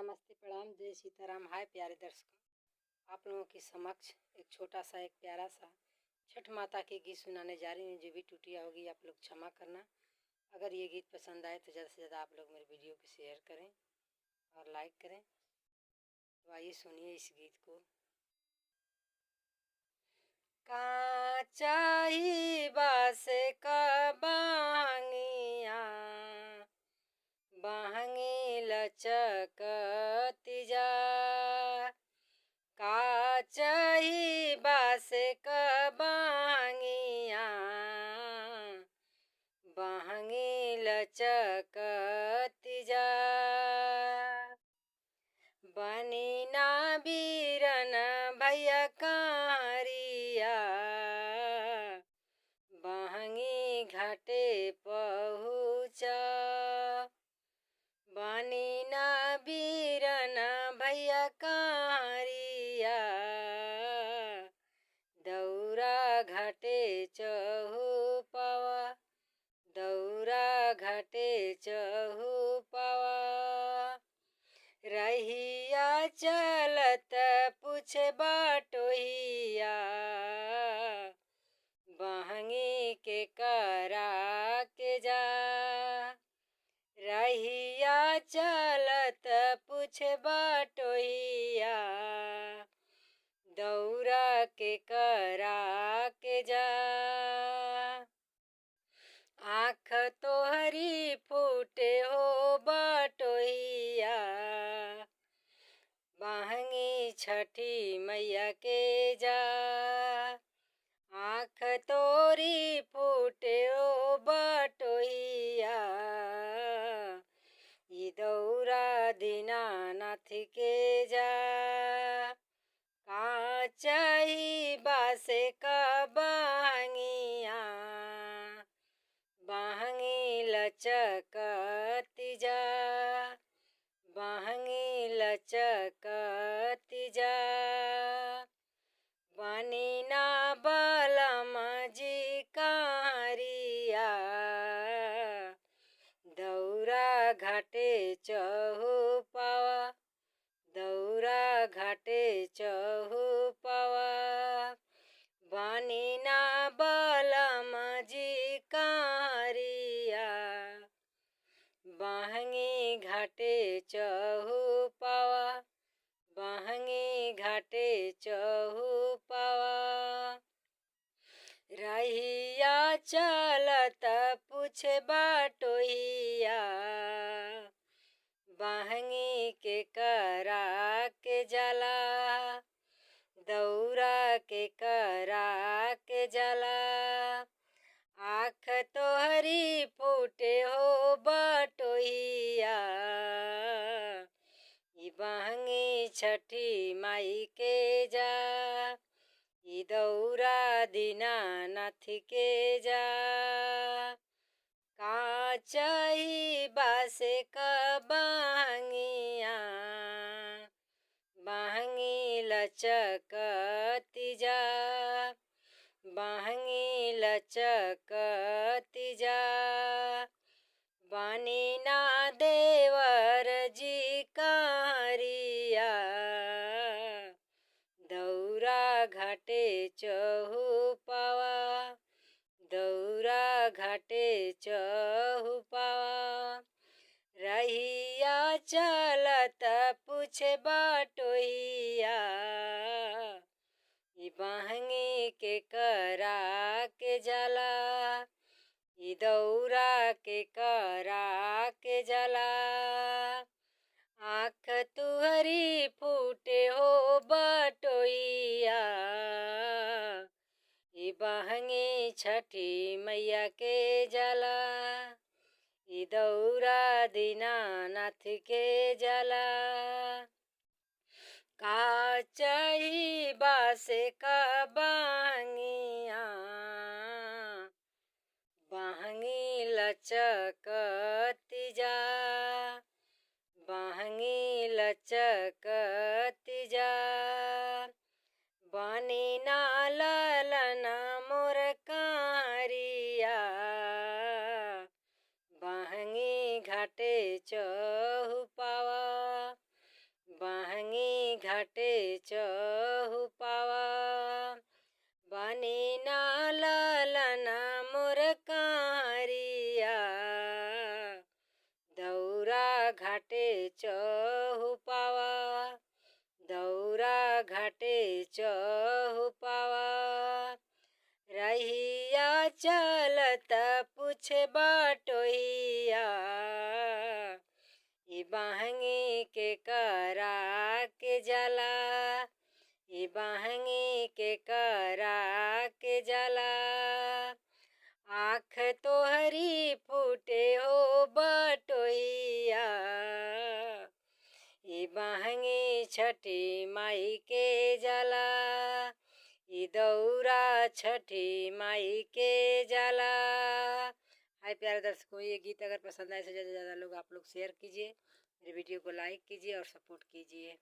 नमस्ते, प्रणाम, जय सीताराम। हाय प्यारे दर्शकों, आप लोगों के समक्ष एक छोटा सा एक प्यारा सा छठ माता के गीत सुनाने जा रही हूँ। जो भी टूटिया होगी आप लोग क्षमा करना। अगर ये गीत पसंद आए तो ज़्यादा से ज़्यादा आप लोग मेरे वीडियो को शेयर करें और लाइक करें। तो आइए सुनिए इस गीत को। काचाही बास का बांगिया बांगी लचकती जा, काचाही बास का बांगिया बांगी लचकती जा। बनी ना बीरन भैया कारिया बांगी घाटे पहुँचा। बनी ना बीरन भैया कारिया दौरा घाटे चहु पावा, दौरा घाटे चहु पावा। रहिया चलत पूछे बाटोहिया बांगी के करा के जा। रहिया चलत पूछे बाटोहिया दौरा के करा के जा। आँख तोहरी फूटे हो बाटोहिया बांगी छठी मैया के जा। आँख तोरी फूटे हो बाटोहिया ई दौरा दीनानाथ के जा। काचाही बासे का बांगिया बांगी लचकती जा, बांगी लचकती जा। बनी ना बलम जी कारिया दौरा घाटे चहु पावा, दौरा घाटे चहु पावा। बनी ना बलम जी कारिया बांगी घाटे चहु पावा, बांगी घाटे चहु पावा। रहिया चलत पूछे बाटोहिया बांगी के करा के जाला, दौरा के करा के जाला। आँख तोहरी फूटे हो बाटोहिया ई बांगी छठी माई के जा। ई दौरा दीनानाथ के जा। काचाही बासे का बांगिया बांगी लचकती जा, बांगी लचकती जा। बनी ना देवर जी कारिया दौरा घाटे चहु पावा, दौरा घाटे चहु पावा। रहिया चलत पूछे बाटोहिया ई बांगी के करा के जाला, ई दौरा के करा के जाला। आँख तुहरी फूटे हो बाटोहिया ई बांगी छठी मैया के जाला। ई दौरा दीनानाथ के जाला। काचाही बासे का बांगिया बांगी लचकती जा, बांगी लचकती जा। बनी ना ललन मोर कारिया बांगी घाटे चहु पावा, घाटे चहुपावा बनी ना ललना मोर कारिया दौरा घाटे चहुपावा दौरा घाटे चहुपावा रहिया चलत पूछे बाटोहिया ई बहंगी के करा के जला ई बहंगी के करा के जला आँख तोहरी फूटे हो बटोहिया ई बहंगी छठी माई के जला ई दौरा छठी माई के जला। हाय प्यारे दर्शकों, ये गीत अगर पसंद आए तो ज़्यादा से ज़्यादा लोग आप लोग शेयर कीजिए, मेरे वीडियो को लाइक कीजिए और सपोर्ट कीजिए।